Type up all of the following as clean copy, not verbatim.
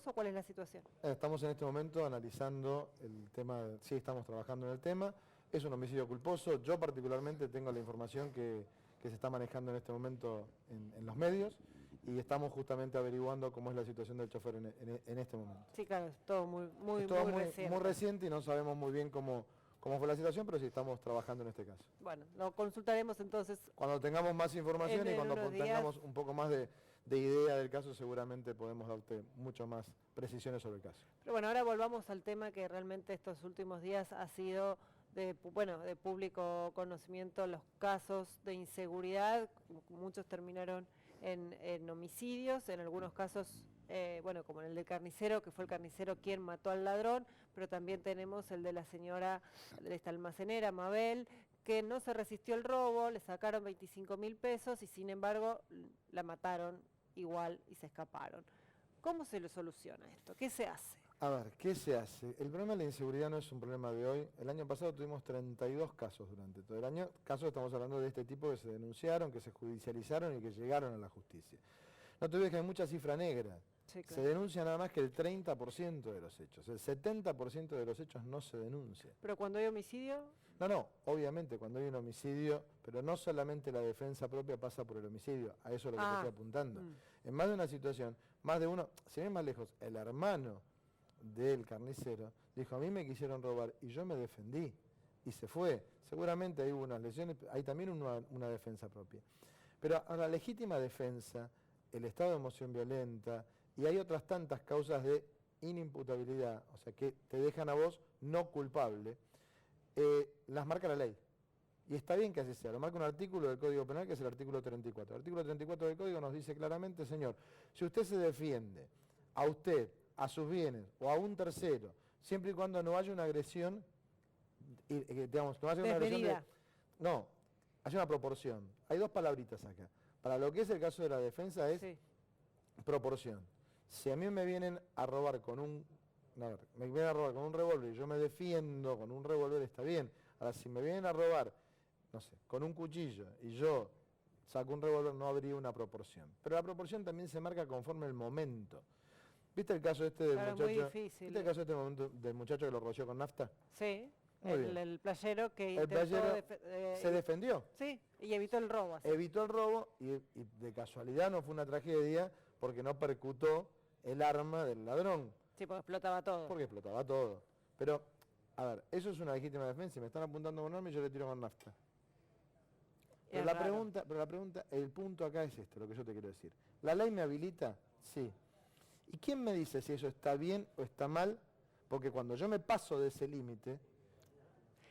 o cuál es la situación? Estamos en este momento analizando el tema, sí estamos trabajando en el tema, es un homicidio culposo, yo particularmente tengo la información que se está manejando en este momento en los medios y estamos justamente averiguando cómo es la situación del chofer en este momento. Sí, claro, es todo muy reciente. Muy reciente y no sabemos muy bien cómo fue la situación, pero sí estamos trabajando en este caso. Bueno, lo consultaremos entonces. Cuando tengamos más información y cuando tengamos un poco más de idea del caso, seguramente podemos darte mucho más precisiones sobre el caso. Pero bueno, ahora volvamos al tema que realmente estos últimos días ha sido de público conocimiento, los casos de inseguridad, muchos terminaron en homicidios, en algunos casos, como en el del carnicero, que fue el carnicero quien mató al ladrón, pero también tenemos el de la señora, de esta almacenera, Mabel, que no se resistió al robo, le sacaron 25.000 pesos y sin embargo la mataron igual y se escaparon. ¿Cómo se le soluciona esto? ¿Qué se hace? A ver, ¿qué se hace? El problema de la inseguridad no es un problema de hoy. El año pasado tuvimos 32 casos durante todo el año. Casos, estamos hablando de este tipo, que se denunciaron, que se judicializaron y que llegaron a la justicia. No te olvides que hay mucha cifra negra. Sí, claro. Se denuncia nada más que el 30% de los hechos. El 70% de los hechos no se denuncia. ¿Pero cuando hay homicidio? No, obviamente cuando hay un homicidio, pero no solamente la defensa propia pasa por el homicidio, a eso es lo que te estoy apuntando. En más de una situación, más de uno, si ven más lejos, el hermano del carnicero dijo, a mí me quisieron robar y yo me defendí y se fue. Seguramente hay unas lesiones, hay también una defensa propia. Pero a la legítima defensa, el estado de emoción violenta y hay otras tantas causas de inimputabilidad, o sea que te dejan a vos no culpable, las marca la ley. Y está bien que así sea, lo marca un artículo del Código Penal que es el artículo 34. El artículo 34 del Código nos dice claramente, señor, si usted se defiende a usted, a sus bienes o a un tercero, siempre y cuando no haya una agresión, digamos, no haya una agresión no, haya una proporción. Hay dos palabritas acá. Para lo que es el caso de la defensa es proporción. Si a mí me vienen a robar con un revólver y yo me defiendo con un revólver, está bien. Ahora, si me vienen a robar, no sé, con un cuchillo y yo saco un revólver, no habría una proporción. Pero la proporción también se marca conforme el momento. ¿Viste el caso este del muchacho? Muy difícil. ¿Viste el caso del muchacho que lo roció con nafta? Sí. El playero que se defendió. Sí, y evitó el robo. Así. Evitó el robo y de casualidad no fue una tragedia porque no percutó el arma del ladrón. Sí, porque explotaba todo. Porque explotaba todo. Pero, a ver, eso es una legítima defensa. Si me están apuntando con arma y yo le tiro con nafta. Pero la pregunta, el punto acá es esto, lo que yo te quiero decir. ¿La ley me habilita? Sí. ¿Y quién me dice si eso está bien o está mal? Porque cuando yo me paso de ese límite...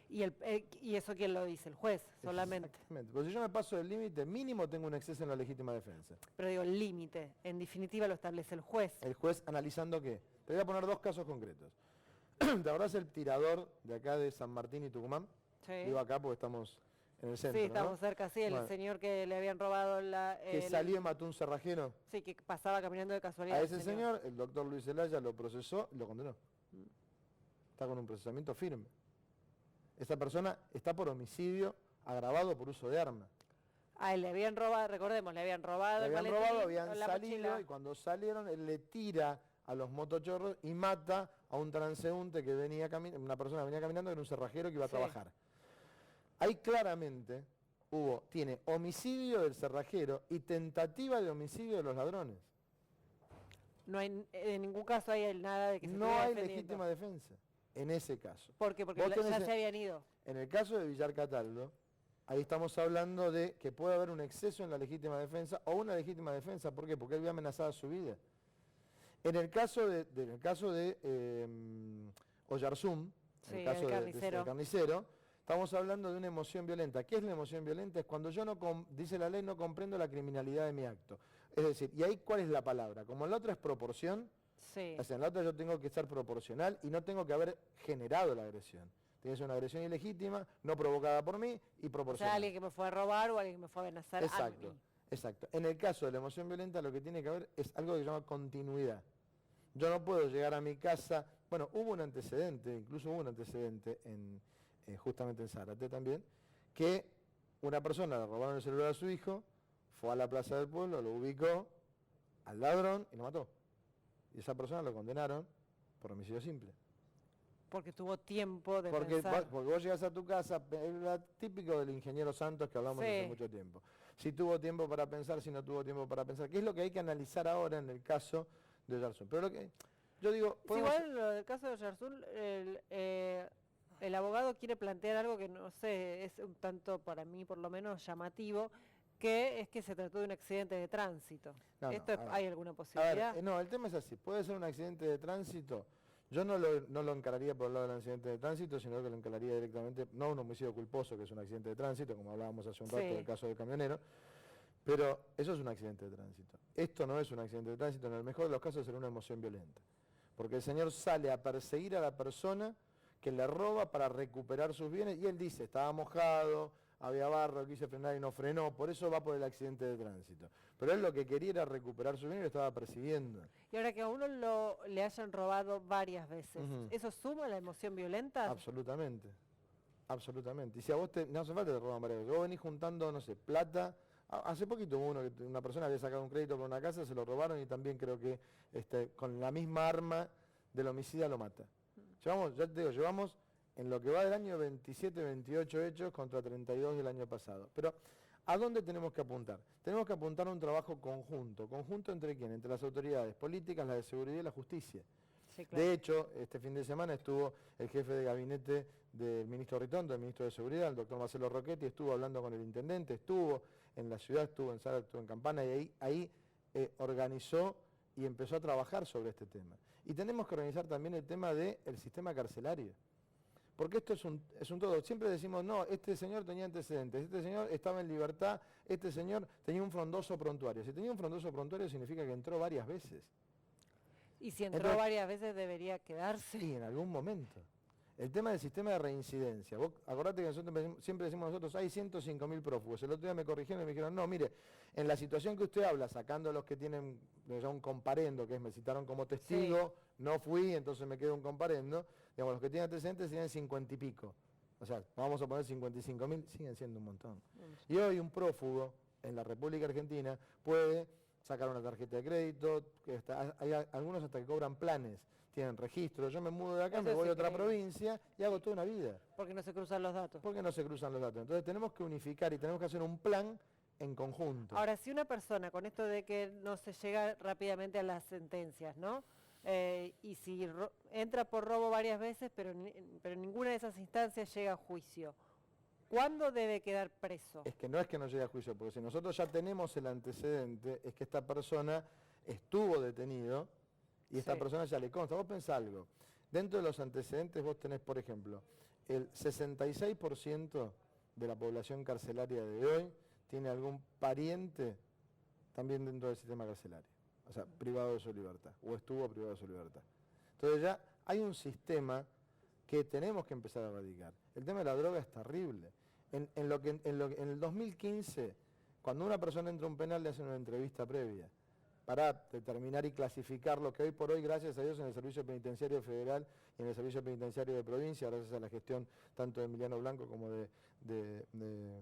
¿Y eso quién lo dice? El juez, solamente. Exactamente. Porque si yo me paso del límite, mínimo tengo un exceso en la legítima defensa. Pero digo, el límite, en definitiva lo establece el juez. El juez analizando qué. Te voy a poner dos casos concretos. ¿Te acordás el tirador de acá de San Martín y Tucumán? Sí. Digo acá porque estamos en el centro, sí, estamos cerca, sí, el señor que le habían robado que salió y mató un cerrajero. Sí, que pasaba caminando de casualidad. A ese señor, el doctor Luis Zelaya lo procesó y lo condenó. Está con un procesamiento firme. Esa persona está por homicidio agravado por uso de arma. A él le habían robado, recordemos, le habían robado. Habían salido y cuando salieron él le tira a los motochorros y mata a un transeúnte que venía caminando, una persona que venía caminando, que era un cerrajero que iba a trabajar. Ahí claramente tiene homicidio del cerrajero y tentativa de homicidio de los ladrones. No hay, en ningún caso hay nada de que se no hay legítima defensa en ese caso. ¿Por qué? Porque ya se habían ido. En el caso de Villar Cataldo, ahí estamos hablando de que puede haber un exceso en la legítima defensa o una legítima defensa. ¿Por qué? Porque él había amenazado su vida. En el caso de Oyarzún, en el caso del carnicero, estamos hablando de una emoción violenta. ¿Qué es la emoción violenta? Es cuando yo dice la ley, no comprendo la criminalidad de mi acto. Es decir, ¿y ahí cuál es la palabra? Como en la otra es proporción, o sea, en la otra yo tengo que ser proporcional y no tengo que haber generado la agresión. Tiene que ser una agresión ilegítima, no provocada por mí y proporcional. O sea, alguien que me fue a robar o alguien que me fue a amenazar a mí. Exacto. En el caso de la emoción violenta lo que tiene que haber es algo que se llama continuidad. Yo no puedo llegar a mi casa, bueno, hubo un antecedente, incluso hubo un antecedente justamente en Zárate también, que una persona le robaron el celular a su hijo, fue a la plaza del pueblo, lo ubicó al ladrón y lo mató. Y y esa persona lo condenaron por homicidio simple. Porque tuvo tiempo de Porque pensar. porque vos llegás a tu casa, es típico del ingeniero Santos que hablamos hace mucho tiempo. Si tuvo tiempo para pensar, si no tuvo tiempo para pensar, que es lo que hay que analizar ahora en el caso de Oyarzún. Pero lo que yo digo... Igual lo del caso de Oyarzún, el abogado quiere plantear algo que no sé, es un tanto para mí por lo menos llamativo, que es que se trató de un accidente de tránsito. ¿Hay alguna posibilidad? No, el tema es así, puede ser un accidente de tránsito. Yo no lo encararía por el lado del accidente de tránsito, sino que lo encararía directamente, no un homicidio culposo, que es un accidente de tránsito, como hablábamos hace un rato del caso del camionero, pero eso es un accidente de tránsito. Esto no es un accidente de tránsito, en el mejor de los casos será una emoción violenta. Porque el señor sale a perseguir a la persona que le roba para recuperar sus bienes, y él dice, estaba mojado, había barro, quise frenar y no frenó, por eso va por el accidente de tránsito. Pero él lo que quería era recuperar su bien y lo estaba persiguiendo. Y ahora que a uno le hayan robado varias veces, ¿eso suma a la emoción violenta? Absolutamente, absolutamente. Y si a vos no hace falta que te roban varias veces, vos venís juntando, no sé, plata. Hace poquito hubo una persona había sacado un crédito por una casa, se lo robaron y también creo que con la misma arma del homicida lo mata. Ya te digo, llevamos en lo que va del año 27, 28 hechos contra 32 del año pasado. Pero, ¿a dónde tenemos que apuntar? Tenemos que apuntar a un trabajo conjunto. ¿Conjunto entre quién? Entre las autoridades políticas, la de seguridad y la justicia. Sí, claro. De hecho, este fin de semana estuvo el jefe de gabinete del ministro Ritondo, el ministro de Seguridad, el doctor Marcelo Rocchetti, estuvo hablando con el intendente, estuvo en la ciudad, estuvo en Sala, estuvo en Campana, y ahí organizó y empezó a trabajar sobre este tema. Y tenemos que organizar también el tema del sistema carcelario. Porque esto es un todo. Siempre decimos, no, este señor tenía antecedentes, este señor estaba en libertad, este señor tenía un frondoso prontuario. Si tenía un frondoso prontuario significa que entró varias veces. Y si entró varias veces debería quedarse. Sí, en algún momento. El tema del sistema de reincidencia. Vos acordate que nosotros siempre decimos nosotros, hay 105.000 prófugos. El otro día me corrigieron y me dijeron, no, mire, en la situación que usted habla, sacando a los que tienen ya un comparendo, que es me citaron como testigo, no fui, entonces me quedo un comparendo, digamos, los que tienen antecedentes tienen 50 y pico. O sea, vamos a poner 55.000, siguen siendo un montón. Y hoy un prófugo en la República Argentina puede sacar una tarjeta de crédito, hay algunos hasta que cobran planes, tienen registro. Yo me mudo de acá, me voy a otra provincia y hago toda una vida. Porque no se cruzan los datos. Porque no se cruzan los datos. Entonces tenemos que unificar y tenemos que hacer un plan en conjunto. Ahora, si una persona, con esto de que no se llega rápidamente a las sentencias, ¿no? Y si entra por robo varias veces, pero ninguna de esas instancias llega a juicio, ¿cuándo debe quedar preso? Es que no es que no llegue a juicio, porque si nosotros ya tenemos el antecedente, es que esta persona estuvo detenido y esta persona ya le consta. Vos pensá algo, dentro de los antecedentes vos tenés, por ejemplo, el 66% de la población carcelaria de hoy tiene algún pariente también dentro del sistema carcelario, o sea, privado de su libertad, o estuvo privado de su libertad. Entonces ya hay un sistema que tenemos que empezar a erradicar. El tema de la droga es terrible. En el 2015, cuando una persona entra a un penal le hacen una entrevista previa para determinar y clasificar lo que hoy por hoy, gracias a Dios, en el Servicio Penitenciario Federal y en el Servicio Penitenciario de Provincia, gracias a la gestión tanto de Emiliano Blanco como de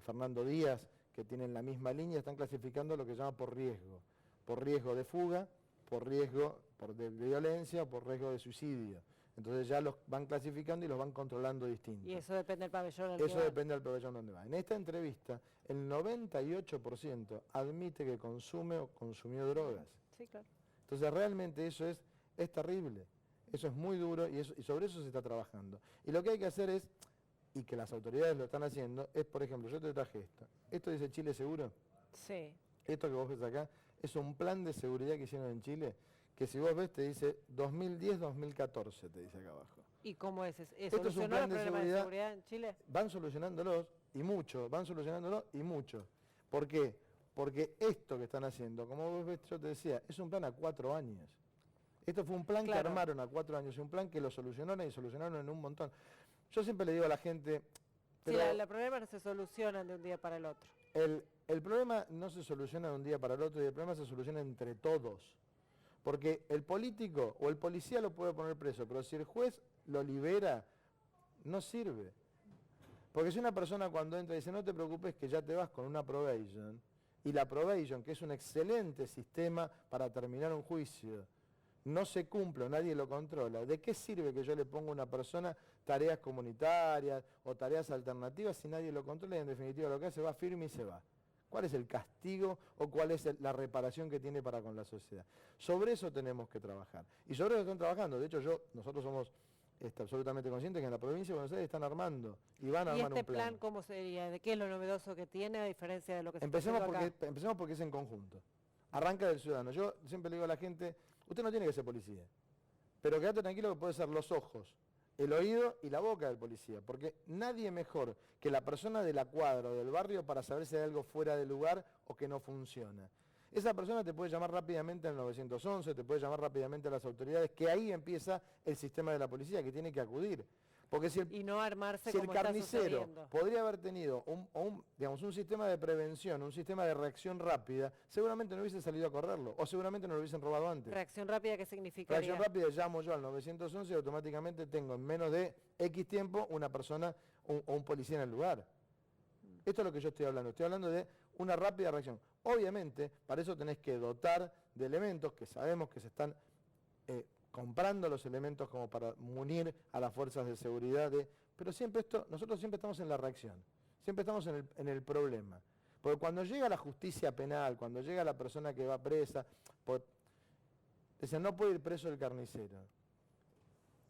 Fernando Díaz, que tienen la misma línea, están clasificando lo que se llama por riesgo de fuga, por riesgo de violencia, por riesgo de suicidio. Entonces ya los van clasificando y los van controlando distintos. Y eso depende del pabellón. Eso depende del pabellón donde va. En esta entrevista, el 98% admite que consume o consumió drogas. Sí, claro. Entonces realmente eso es terrible. Eso es muy duro y sobre eso se está trabajando. Y lo que hay que hacer es, y que las autoridades lo están haciendo, es, por ejemplo, yo te traje esto. ¿Esto dice Chile Seguro? Sí. Esto que vos ves acá es un plan de seguridad que hicieron en Chile, que si vos ves te dice 2010-2014, te dice acá abajo. ¿Y cómo es? Esto es un plan de seguridad en Chile? Van solucionándolos y mucho, ¿Por qué? Porque esto que están haciendo, como vos ves, yo te decía, es un plan a 4 años. Esto fue un plan que armaron a 4 años, un plan que lo solucionaron y solucionaron en un montón. Yo siempre le digo a la gente... Pero los problemas no se solucionan de un día para el otro. El problema no se soluciona de un día para el otro y el problema se soluciona entre todos. Porque el político o el policía lo puede poner preso, pero si el juez lo libera, no sirve. Porque si una persona cuando entra dice, no te preocupes que ya te vas con una probation, y la probation, que es un excelente sistema para terminar un juicio, no se cumple o nadie lo controla, ¿de qué sirve que yo le ponga a una persona tareas comunitarias o tareas alternativas si nadie lo controla y en definitiva lo que hace va firme y se va? ¿Cuál es el castigo o cuál es la reparación que tiene para con la sociedad? Sobre eso tenemos que trabajar. Y sobre eso están trabajando. De hecho, nosotros somos absolutamente conscientes que en la provincia de Buenos Aires están armando y van a armar un plan. ¿Y este plan cómo sería? ¿De qué es lo novedoso que tiene a diferencia de lo que se Empecemos está haciendo acá? Empecemos porque es en conjunto. Arranca del ciudadano. Yo siempre le digo a la gente, usted no tiene que ser policía, pero quédate tranquilo que puede ser los ojos, el oído y la boca del policía, porque nadie mejor que la persona de la cuadra o del barrio para saber si hay algo fuera de lugar o que no funciona. Esa persona te puede llamar rápidamente al 911, te puede llamar rápidamente a las autoridades, que ahí empieza el sistema de la policía, que tiene que acudir. Porque y no armarse si como el carnicero está sucediendo. podría haber tenido un sistema de prevención, un sistema de reacción rápida, seguramente no hubiese salido a correrlo, o seguramente no lo hubiesen robado antes. ¿Reacción rápida qué significaría? Reacción rápida, llamo yo al 911 y automáticamente tengo en menos de X tiempo una persona o un policía en el lugar. Esto es lo que yo estoy hablando de una rápida reacción. Obviamente, para eso tenés que dotar de elementos que sabemos que se están comprando los elementos como para munir a las fuerzas de seguridad, pero nosotros siempre estamos en la reacción, siempre estamos en el problema. Porque cuando llega la justicia penal, cuando llega la persona que va presa, dicen, no puede ir preso el carnicero.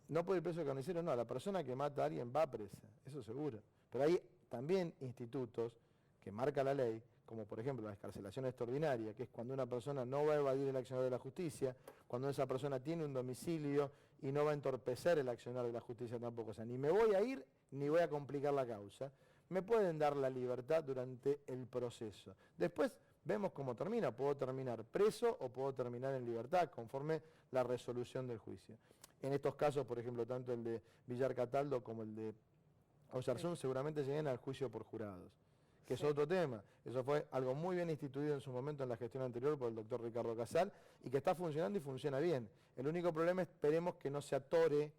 No puede ir preso el carnicero, no, la persona que mata a alguien va presa, eso seguro. Pero hay también institutos que marca la ley, como por ejemplo la excarcelación extraordinaria, que es cuando una persona no va a evadir el accionar de la justicia, cuando esa persona tiene un domicilio y no va a entorpecer el accionar de la justicia tampoco. O sea, ni me voy a ir ni voy a complicar la causa. Me pueden dar la libertad durante el proceso. Después vemos cómo termina. Puedo terminar preso o puedo terminar en libertad, conforme la resolución del juicio. En estos casos, por ejemplo, tanto el de Villar Cataldo como el de Oyarzún seguramente lleguen al juicio por jurados, que es otro tema. Eso fue algo muy bien instituido en su momento en la gestión anterior por el doctor Ricardo Casal y que está funcionando y funciona bien. El único problema es esperemos que no se atore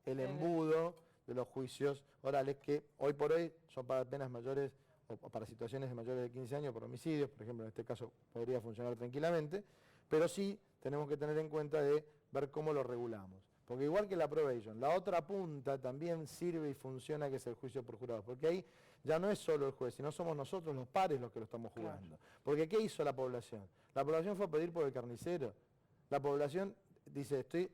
el embudo de los juicios orales que hoy por hoy son para penas mayores o para situaciones de mayores de 15 años por homicidios, por ejemplo, en este caso podría funcionar tranquilamente, pero sí tenemos que tener en cuenta de ver cómo lo regulamos. Porque igual que la probation, la otra punta también sirve y funciona, que es el juicio por jurados, porque ahí ya no es solo el juez, sino somos nosotros los pares los que lo estamos jugando. Claro. Porque ¿qué hizo la población? La población fue a pedir por el carnicero. La población dice, estoy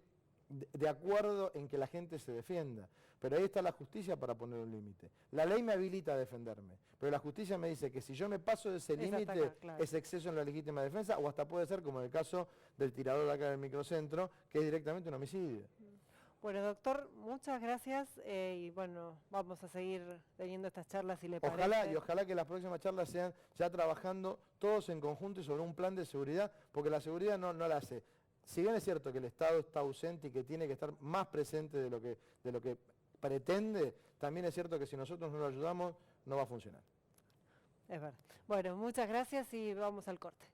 de acuerdo en que la gente se defienda, pero ahí está la justicia para poner un límite. La ley me habilita a defenderme, pero la justicia me dice que si yo me paso de ese límite, claro, es exceso en la legítima defensa, o hasta puede ser como en el caso del tirador de acá del microcentro, que es directamente un homicidio. Bueno, doctor, muchas gracias y bueno, vamos a seguir teniendo estas charlas si le parece. Ojalá que las próximas charlas sean ya trabajando todos en conjunto y sobre un plan de seguridad, porque la seguridad no la hace. Si bien es cierto que el Estado está ausente y que tiene que estar más presente de lo que pretende, también es cierto que si nosotros no lo ayudamos, no va a funcionar. Es verdad. Bueno, muchas gracias y vamos al corte.